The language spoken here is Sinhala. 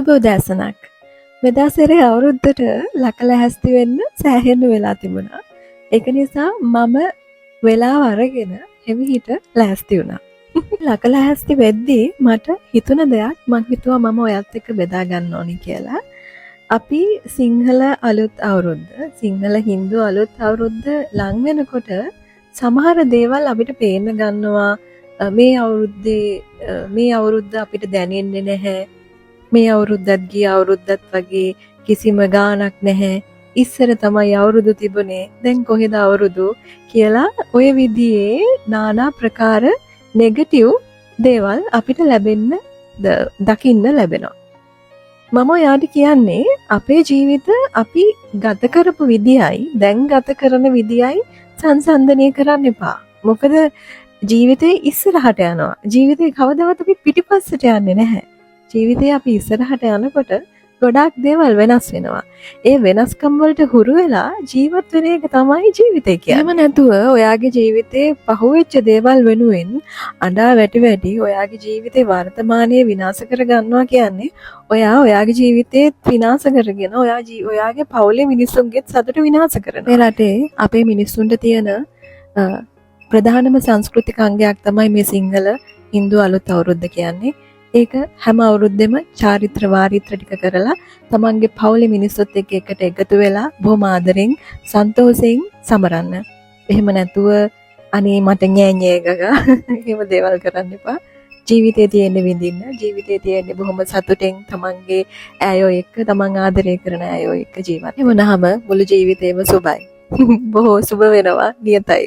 සුබ උදෑසනක්. මෙදා සැරේ අවුරුද්දට ලකලැහැස්ති වෙන්න සෑහෙන්න වෙලා තිබුණා. ඒක නිසා මම වෙලාව අරගෙන හෙමිහිට ලෑස්ති වුණා. ලකලැහැස්ති වෙද්දී මට හිතුණ දෙයක් මං හිතුවා මම ඔයත් එක්ක බෙදා ගන්න ඕනි කියලා. අපි සිංහල අලුත් අවුරුද්ද, සිංහල හින්දු අලුත් අවුරුද්ද ලං වෙනකොට සමහර දේවල් අපිට පේන්න ගන්නවා. මේ අවුරුද්ද අපිට දැනෙන්නේ නැහැ. මේ අවුරුද්දත් ගිය අවුරුද්දත් වගේ කිසිම ගාණක් නැහැ. ඉස්සර තමයි අවුරුදු තිබුණේ. දැන් කොහෙද අවුරුදු කියලා ඔය විදිහේ নানা ප්‍රකාර නෙගටිව් දේවල් අපිට දකින්න ලැබෙනවා. මම ඔයාට කියන්නේ අපේ ජීවිත අපි ගත කරපු විදියයි දැන් ගත කරන විදියයි සංසන්දනය කරන්න එපා. මොකද ජීවිතේ ඉස්සරහට යනවා. ජීවිතේ කවදාවත් අපි පිටිපස්සට යන්නේ නැහැ. ජීවිතේ අපි ඉස්සරහට යනකොට ගොඩාක් දේවල් වෙනස් වෙනවා. ඒ වෙනස්කම් වලට හුරු වෙලා ජීවත් වෙන එක තමයි ජීවිතය කියන්නේ. එහෙම නැතුව ඔයාගේ ජීවිතේ පහුවෙච්ච දේවල් වෙනුවෙන් අඬා වැටි ඔයාගේ ජීවිතේ වර්තමානයේ විනාශ කර ගන්නවා කියන්නේ ඔයාගේ ජීවිතේ විනාශ කරගෙන ඔයාගේ පවුලේ මිනිස්සුන්ගේ සතුට විනාශ කරනවා. මේ රටේ අපේ මිනිස්සුන්ට තියෙන ප්‍රධානම සංස්කෘතික අංගයක් තමයි මේ සිංහල හින්දු අලුත් අවුරුද්ද කියන්නේ. ඒක හැම අවුරුද්දෙම චාරිත්‍ර වාරිත්‍ර ටික කරලා තමන්ගේ පවුලේ මිනිස්සුත් එක්ක එකට එකතු වෙලා බොහොම ආදරෙන් සන්තෝෂයෙන් සමරන්න. එහෙම නැතුව අනේ මට ñෑ ගගා එහෙම දේවල් කරන්න එපා. ජීවිතේ තියෙන්න විඳින්න. ජීවිතේ තියෙන්නේ බොහොම සතුටෙන් තමන්ගේ ඈයෝ එක්ක තමන් ආදරය කරන ඈයෝ එක්ක ජීවත් වෙනවම මුළු ජීවිතේම සුබයි. බොහෝ සුබ වෙනවා නියතයි.